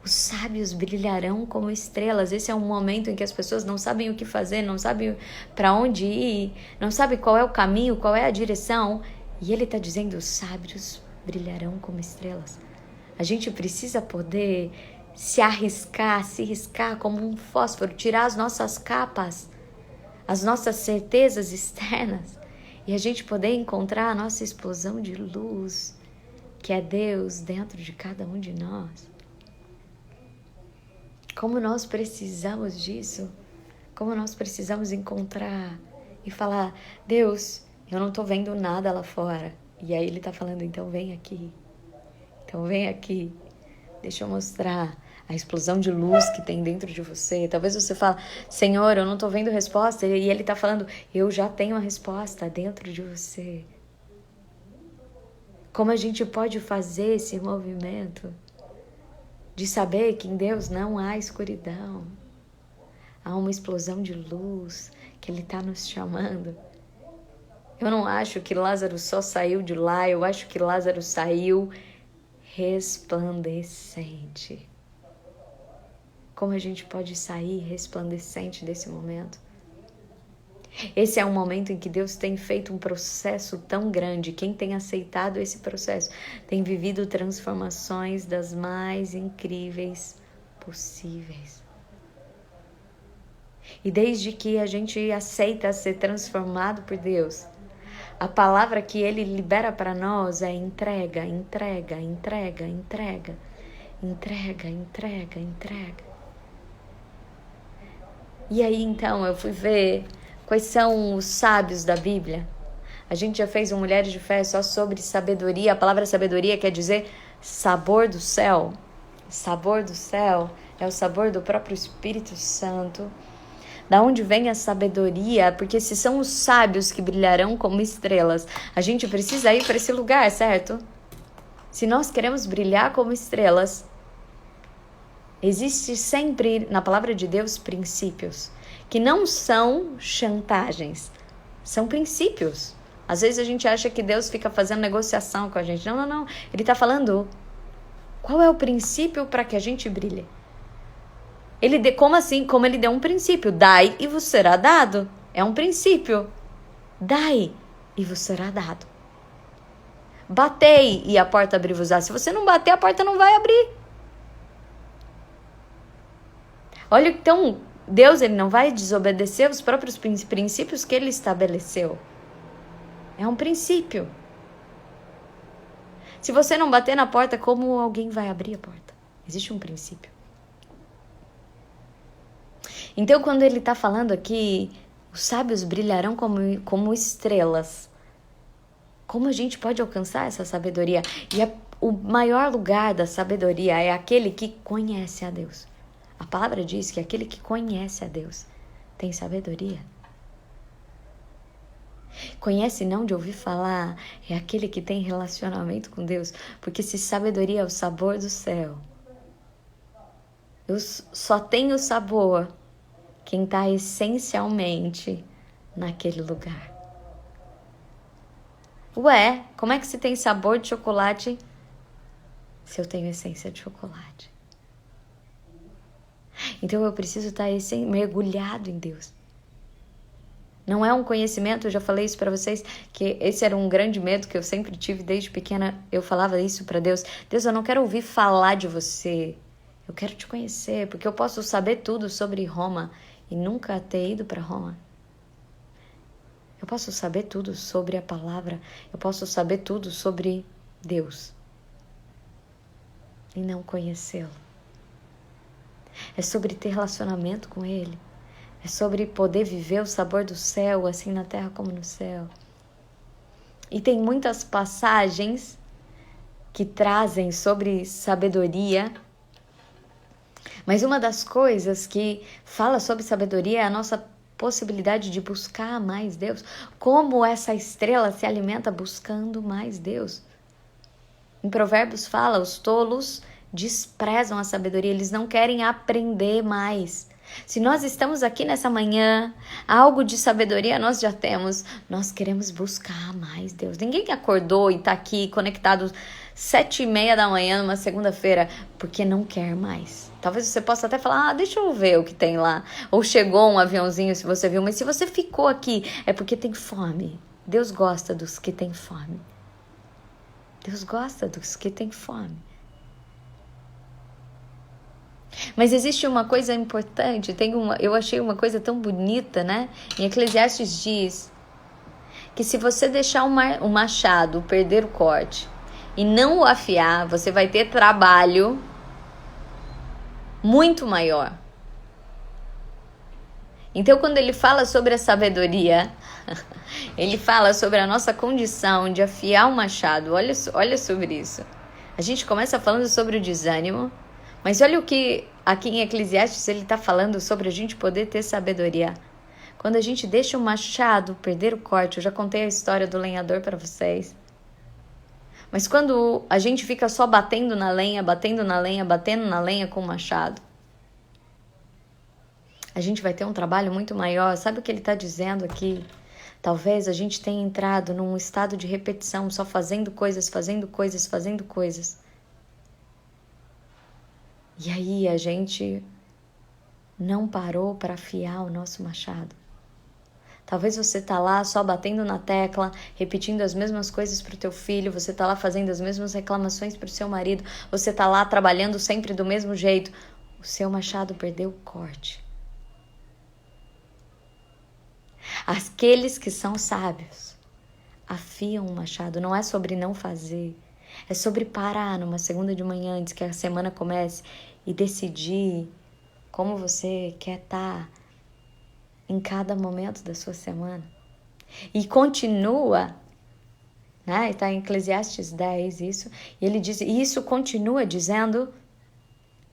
Os sábios brilharão como estrelas. Esse é um momento em que as pessoas não sabem o que fazer, não sabem para onde ir, não sabem qual é o caminho, qual é a direção. E ele está dizendo, os sábios brilharão como estrelas. A gente precisa poder se riscar como um fósforo, tirar as nossas capas, as nossas certezas externas e a gente poder encontrar a nossa explosão de luz, que é Deus dentro de cada um de nós. Como nós precisamos disso, como nós precisamos encontrar e falar, Deus, eu não estou vendo nada lá fora. E aí ele está falando, então vem aqui. Então vem aqui, deixa eu mostrar a explosão de luz que tem dentro de você. Talvez você fale, Senhor, eu não estou vendo resposta. E ele está falando, eu já tenho a resposta dentro de você. Como a gente pode fazer esse movimento de saber que em Deus não há escuridão. Há uma explosão de luz que Ele está nos chamando. Eu não acho que Lázaro só saiu de lá, eu acho que Lázaro saiu resplandecente. Como a gente pode sair resplandecente desse momento? Esse é um momento em que Deus tem feito um processo tão grande. Quem tem aceitado esse processo tem vivido transformações das mais incríveis possíveis. E desde que a gente aceita ser transformado por Deus, a palavra que Ele libera para nós é entrega, entrega, entrega, entrega, entrega, entrega, entrega. E aí então eu fui ver quais são os sábios da Bíblia. A gente já fez um Mulheres de Fé só sobre sabedoria. A palavra sabedoria quer dizer sabor do céu. Sabor do céu é o sabor do próprio Espírito Santo. Da onde vem a sabedoria? Porque se são os sábios que brilharão como estrelas, a gente precisa ir para esse lugar, certo? Se nós queremos brilhar como estrelas, existe sempre na palavra de Deus princípios, que não são chantagens, são princípios. Às vezes a gente acha que Deus fica fazendo negociação com a gente. Não, não, não. Ele está falando qual é o princípio para que a gente brilhe. Como assim? Como ele deu um princípio. Dai e vos será dado. É um princípio. Dai e vos será dado. Batei e a porta abrir-vos-á. Se você não bater, a porta não vai abrir. Olha, então, Deus ele não vai desobedecer os próprios princípios que ele estabeleceu. É um princípio. Se você não bater na porta, como alguém vai abrir a porta? Existe um princípio. Então, quando ele está falando aqui, os sábios brilharão como estrelas. Como a gente pode alcançar essa sabedoria? E o maior lugar da sabedoria é aquele que conhece a Deus. A palavra diz que aquele que conhece a Deus tem sabedoria. Conhece não de ouvir falar, é aquele que tem relacionamento com Deus. Porque se sabedoria é o sabor do céu, eu só tenho sabor quem está essencialmente naquele lugar. Ué, como é que se tem sabor de chocolate se eu tenho essência de chocolate? Então eu preciso estar mergulhado em Deus. Não é um conhecimento, eu já falei isso para vocês, que esse era um grande medo que eu sempre tive desde pequena. Eu falava isso para Deus. Deus, eu não quero ouvir falar de você. Eu quero te conhecer, porque eu posso saber tudo sobre Roma e nunca ter ido para Roma. Eu posso saber tudo sobre a palavra. Eu posso saber tudo sobre Deus e não conhecê-lo. É sobre ter relacionamento com Ele. É sobre poder viver o sabor do céu, assim na terra como no céu. E tem muitas passagens que trazem sobre sabedoria. Mas uma das coisas que fala sobre sabedoria é a nossa possibilidade de buscar mais Deus. Como essa estrela se alimenta buscando mais Deus. Em Provérbios fala, os tolos desprezam a sabedoria, eles não querem aprender mais. Se nós estamos aqui nessa manhã, algo de sabedoria nós já temos, nós queremos buscar mais Deus. Ninguém que acordou e está aqui conectado 7:30 da manhã numa segunda-feira porque não quer mais. Talvez você possa até falar, deixa eu ver o que tem lá. Ou chegou um aviãozinho se você viu, mas se você ficou aqui é porque tem fome. Deus gosta dos que têm fome. Deus gosta dos que têm fome. Mas existe uma coisa importante, eu achei uma coisa tão bonita, né? Em Eclesiastes diz que se você deixar o machado perder o corte e não o afiar, você vai ter trabalho muito maior. Então, quando ele fala sobre a sabedoria, ele fala sobre a nossa condição de afiar o machado. Olha sobre isso. A gente começa falando sobre o desânimo, mas olha o que aqui em Eclesiastes ele está falando sobre a gente poder ter sabedoria. Quando a gente deixa o machado perder o corte, eu já contei a história do lenhador para vocês. Mas quando a gente fica só batendo na lenha com o machado, a gente vai ter um trabalho muito maior. Sabe o que ele está dizendo aqui? Talvez a gente tenha entrado num estado de repetição, só fazendo coisas. E aí a gente não parou para afiar o nosso machado. Talvez você tá lá só batendo na tecla, repetindo as mesmas coisas para o teu filho, você tá lá fazendo as mesmas reclamações para o seu marido, você tá lá trabalhando sempre do mesmo jeito. O seu machado perdeu o corte. Aqueles que são sábios afiam o machado. Não é sobre não fazer, é sobre parar numa segunda de manhã antes que a semana comece e decidir como você quer estar em cada momento da sua semana. E continua, né? Está em Eclesiastes 10 isso, e ele diz, e isso continua dizendo,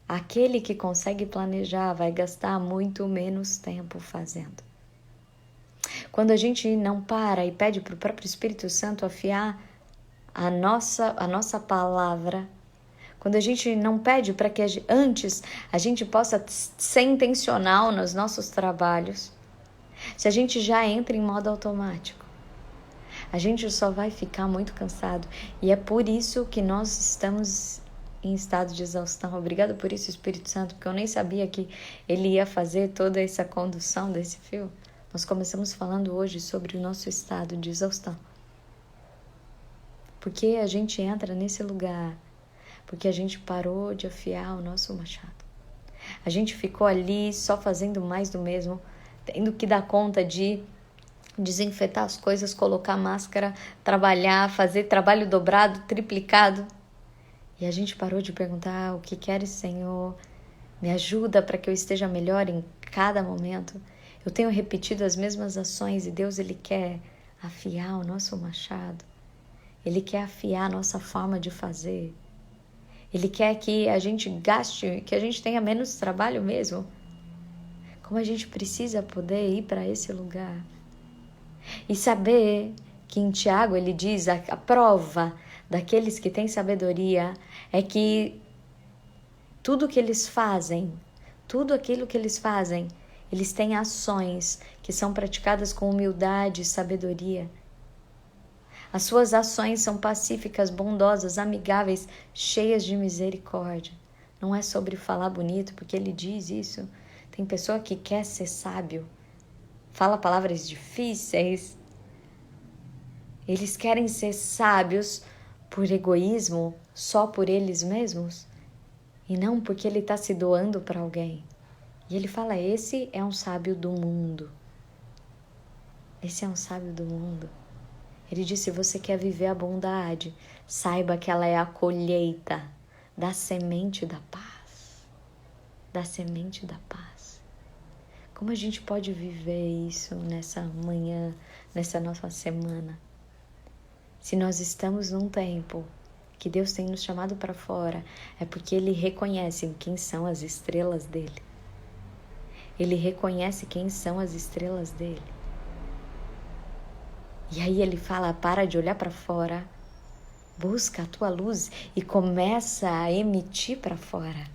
aquele que consegue planejar vai gastar muito menos tempo fazendo. Quando a gente não para e pede para o próprio Espírito Santo afiar a nossa palavra, quando a gente não pede para que antes a gente possa ser intencional nos nossos trabalhos, se a gente já entra em modo automático, a gente só vai ficar muito cansado. E é por isso que nós estamos em estado de exaustão. Obrigada por isso, Espírito Santo, porque eu nem sabia que ele ia fazer toda essa condução desse fio. Nós começamos falando hoje sobre o nosso estado de exaustão. Porque a gente entra nesse lugar, porque a gente parou de afiar o nosso machado. A gente ficou ali só fazendo mais do mesmo, tendo que dar conta de desinfetar as coisas, colocar máscara, trabalhar, fazer trabalho dobrado, triplicado. E a gente parou de perguntar, o que queres, Senhor? Me ajuda para que eu esteja melhor em cada momento. Eu tenho repetido as mesmas ações e Deus, Ele quer afiar o nosso machado. Ele quer afiar a nossa forma de fazer. Ele quer que a gente gaste, que a gente tenha menos trabalho mesmo. Como a gente precisa poder ir para esse lugar. E saber que em Tiago ele diz, a prova daqueles que têm sabedoria é que tudo que eles fazem, tudo aquilo que eles fazem, eles têm ações que são praticadas com humildade e sabedoria. As suas ações são pacíficas, bondosas, amigáveis, cheias de misericórdia. Não é sobre falar bonito, porque ele diz isso. Tem pessoa que quer ser sábio, fala palavras difíceis. Eles querem ser sábios por egoísmo, só por eles mesmos, e não porque ele está se doando para alguém. E ele fala, esse é um sábio do mundo. Esse é um sábio do mundo. Ele diz, se você quer viver a bondade, saiba que ela é a colheita da semente da paz. Da semente da paz. Como a gente pode viver isso nessa manhã, nessa nossa semana? Se nós estamos num tempo que Deus tem nos chamado para fora, é porque Ele reconhece quem são as estrelas dele. Ele reconhece quem são as estrelas dele. E aí Ele fala, para de olhar para fora, busca a tua luz e começa a emitir para fora.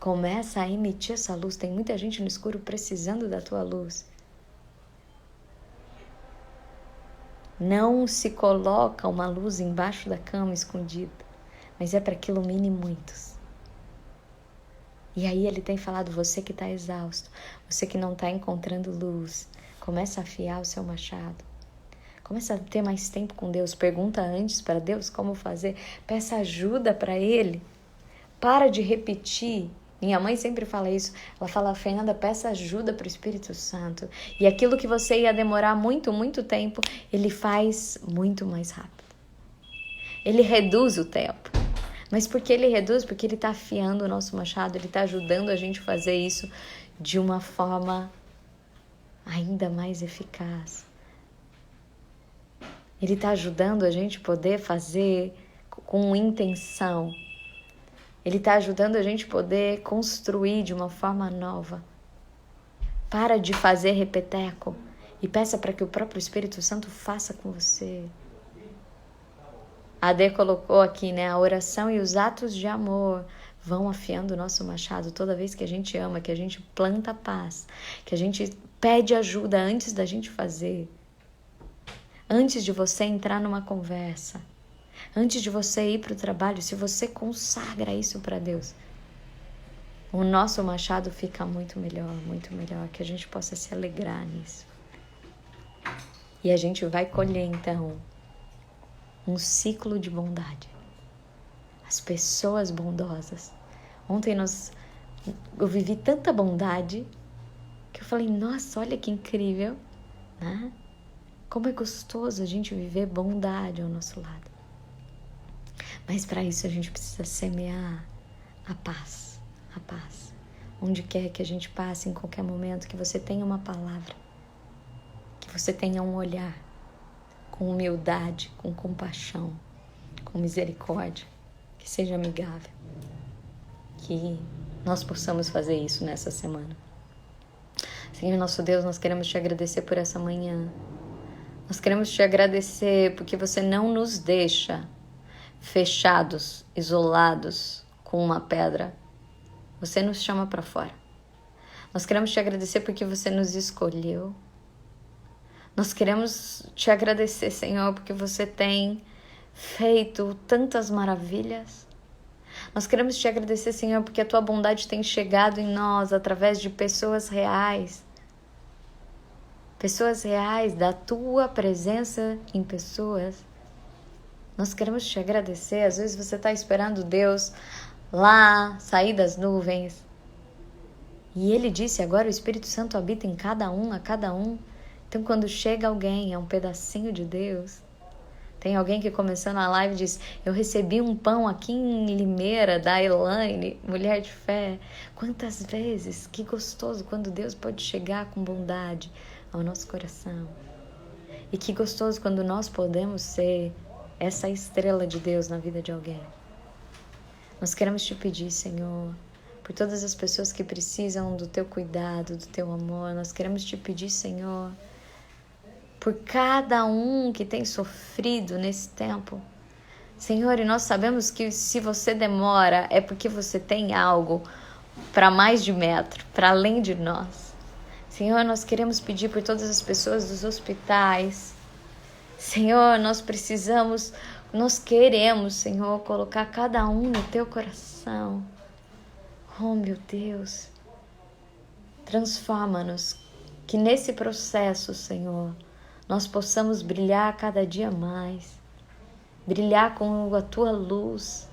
Começa a emitir essa luz. Tem muita gente no escuro precisando da tua luz. Não se coloca uma luz embaixo da cama escondida, mas é para que ilumine muitos. E aí ele tem falado, você que está exausto, você que não está encontrando luz, começa a afiar o seu machado. Começa a ter mais tempo com Deus. Pergunta antes para Deus como fazer. Peça ajuda para Ele. Para de repetir. Minha mãe sempre fala isso. Ela fala, Fernanda, peça ajuda para o Espírito Santo. E aquilo que você ia demorar muito, muito tempo, Ele faz muito mais rápido. Ele reduz o tempo. Mas por que Ele reduz? Porque Ele está afiando o nosso machado. Ele está ajudando a gente a fazer isso de uma forma ainda mais eficaz. Ele está ajudando a gente a poder fazer com intenção. Ele está ajudando a gente a poder construir de uma forma nova. Para de fazer repeteco e peça para que o próprio Espírito Santo faça com você. A Adê colocou aqui, né? A oração e os atos de amor vão afiando o nosso machado toda vez que a gente ama, que a gente planta paz, que a gente pede ajuda antes da gente fazer. Antes de você entrar numa conversa, antes de você ir para o trabalho, se você consagra isso para Deus, o nosso machado fica muito melhor, que a gente possa se alegrar nisso. E a gente vai colher então um ciclo de bondade. As pessoas bondosas. Ontem eu vivi tanta bondade que eu falei, nossa, olha que incrível, né? Como é gostoso a gente viver bondade ao nosso lado. Mas para isso a gente precisa semear a paz. A paz. Onde quer que a gente passe, em qualquer momento, que você tenha uma palavra. Que você tenha um olhar com humildade, com compaixão, com misericórdia. Que seja amigável. Que nós possamos fazer isso nessa semana. Senhor, nosso Deus, nós queremos te agradecer por essa manhã. Nós queremos te agradecer porque você não nos deixa fechados, isolados com uma pedra. Você nos chama para fora. Nós queremos te agradecer porque você nos escolheu. Nós queremos te agradecer, Senhor, porque você tem feito tantas maravilhas. Nós queremos te agradecer, Senhor, porque a tua bondade tem chegado em nós através de pessoas reais. Pessoas reais, da tua presença em pessoas. Nós queremos te agradecer. Às vezes você está esperando Deus lá, sair das nuvens. E Ele disse, agora o Espírito Santo habita em cada um, a cada um. Então quando chega alguém, é um pedacinho de Deus. Tem alguém que começando a live diz, eu recebi um pão aqui em Limeira, da Elaine, mulher de fé. Quantas vezes, que gostoso quando Deus pode chegar com bondade ao nosso coração. E que gostoso quando nós podemos ser essa estrela de Deus na vida de alguém. Nós queremos te pedir, Senhor, por todas as pessoas que precisam do teu cuidado, do teu amor. Nós queremos te pedir, Senhor, por cada um que tem sofrido nesse tempo. Senhor, e nós sabemos que se você demora é porque você tem algo para mais de metro, para além de nós. Senhor, nós queremos pedir por todas as pessoas dos hospitais. Senhor, nós queremos, Senhor, colocar cada um no teu coração. Oh, meu Deus, transforma-nos, que nesse processo, Senhor, nós possamos brilhar cada dia mais, brilhar com a tua luz,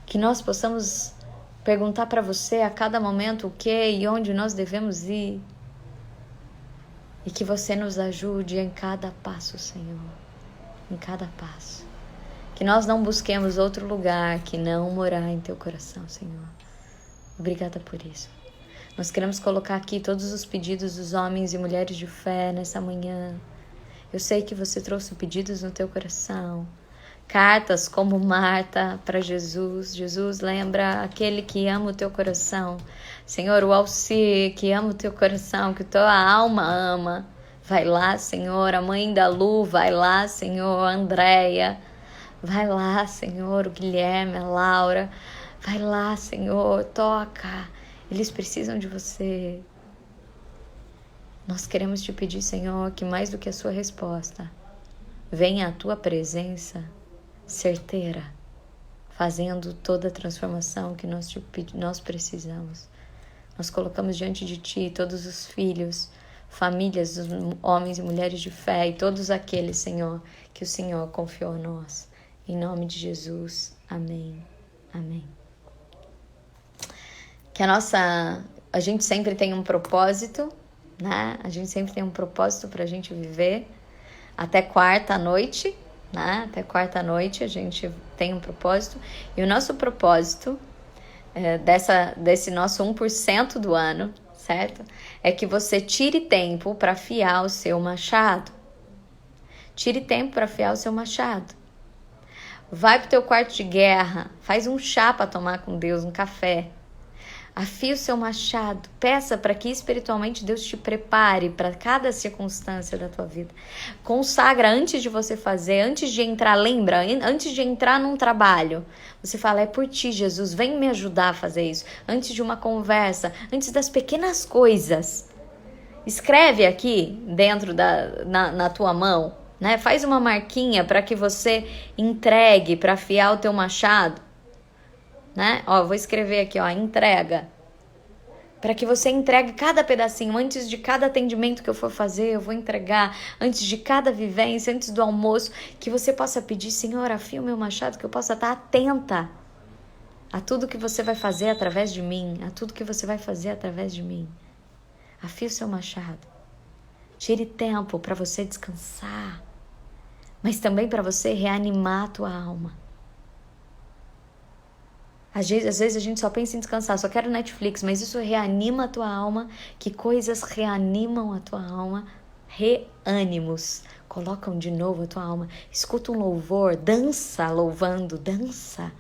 que nós possamos perguntar para você a cada momento o que e onde nós devemos ir, e que você nos ajude em cada passo, Senhor, em cada passo. Que nós não busquemos outro lugar que não morar em teu coração, Senhor. Obrigada por isso. Nós queremos colocar aqui todos os pedidos dos homens e mulheres de fé nessa manhã. Eu sei que você trouxe pedidos no teu coração. Cartas como Marta para Jesus. Jesus, lembra aquele que ama o teu coração. Senhor, o Alcir, que ama o teu coração, que tua alma ama. Vai lá, Senhor. A mãe da Lu, vai lá, Senhor. A Andréia, vai lá, Senhor. O Guilherme, a Laura, vai lá, Senhor. Toca. Eles precisam de você. Nós queremos te pedir, Senhor, que mais do que a sua resposta, venha a tua presença certeira, fazendo toda a transformação que nós precisamos. Nós colocamos diante de ti todos os filhos, famílias dos homens e mulheres de fé e todos aqueles, Senhor, que o Senhor confiou a nós. Em nome de Jesus. Amém. Amém. Que a gente sempre tem um propósito, né? A gente sempre tem um propósito para a gente viver. Até quarta à noite, né? Até quarta à noite a gente tem um propósito. E o nosso propósito, desse nosso 1% do ano, certo? É que você tire tempo para afiar o seu machado. Tire tempo para afiar o seu machado. Vai pro teu quarto de guerra, faz um chá para tomar com Deus, um café. Afie o seu machado, peça para que espiritualmente Deus te prepare para cada circunstância da tua vida. Consagra antes de você fazer, antes de entrar, lembra, antes de entrar num trabalho, você fala, é por ti, Jesus, vem me ajudar a fazer isso. Antes de uma conversa, antes das pequenas coisas. Escreve aqui dentro na tua mão, né? Faz uma marquinha para que você entregue para afiar o teu machado. Né? Ó, vou escrever aqui, ó, entrega. Para que você entregue cada pedacinho. Antes de cada atendimento que eu for fazer, eu vou entregar. Antes de cada vivência, antes do almoço, que você possa pedir, Senhor, afia o meu machado, que eu possa estar atenta a tudo que você vai fazer através de mim, a tudo que você vai fazer através de mim. Afia o seu machado. Tire tempo para você descansar, mas também para você reanimar a tua alma. Às vezes a gente só pensa em descansar, só quero Netflix, mas isso reanima a tua alma. Que coisas reanimam a tua alma? Reânimos. Colocam de novo a tua alma. Escuta um louvor, dança louvando, dança.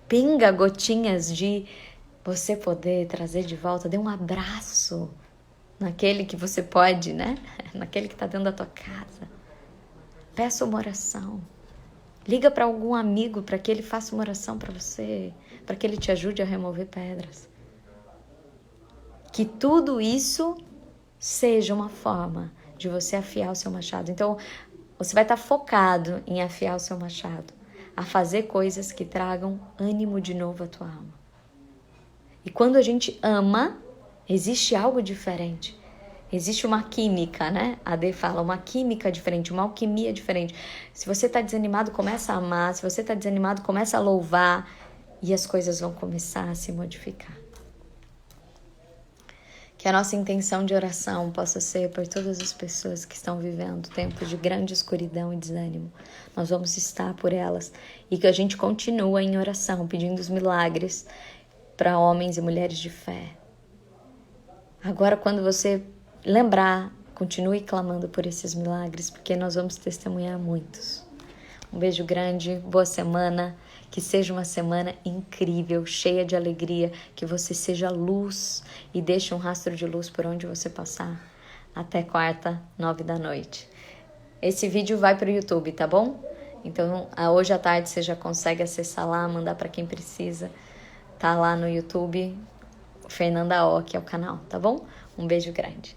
Pinga gotinhas de você poder trazer de volta. Dê um abraço naquele que você pode, né? Naquele que está dentro da tua casa. Peça uma oração. Liga para algum amigo para que ele faça uma oração para você, para que ele te ajude a remover pedras. Que tudo isso seja uma forma de você afiar o seu machado. Então, você vai estar focado em afiar o seu machado, a fazer coisas que tragam ânimo de novo à tua alma. E quando a gente ama, existe algo diferente. Existe uma química, né? A Dê fala, uma química diferente, uma alquimia diferente. Se você está desanimado, começa a amar. Se você está desanimado, começa a louvar. E as coisas vão começar a se modificar. Que a nossa intenção de oração possa ser por todas as pessoas que estão vivendo tempos de grande escuridão e desânimo. Nós vamos estar por elas. E que a gente continue em oração, pedindo os milagres para homens e mulheres de fé. Agora, quando você lembrar, continue clamando por esses milagres, porque nós vamos testemunhar muitos. Um beijo grande, boa semana, que seja uma semana incrível, cheia de alegria, que você seja luz e deixe um rastro de luz por onde você passar. Até quarta, 9 da noite. Esse vídeo vai para o YouTube, tá bom? Então, hoje à tarde você já consegue acessar lá, mandar para quem precisa. Tá lá no YouTube, Fernanda O, que é o canal, tá bom? Um beijo grande.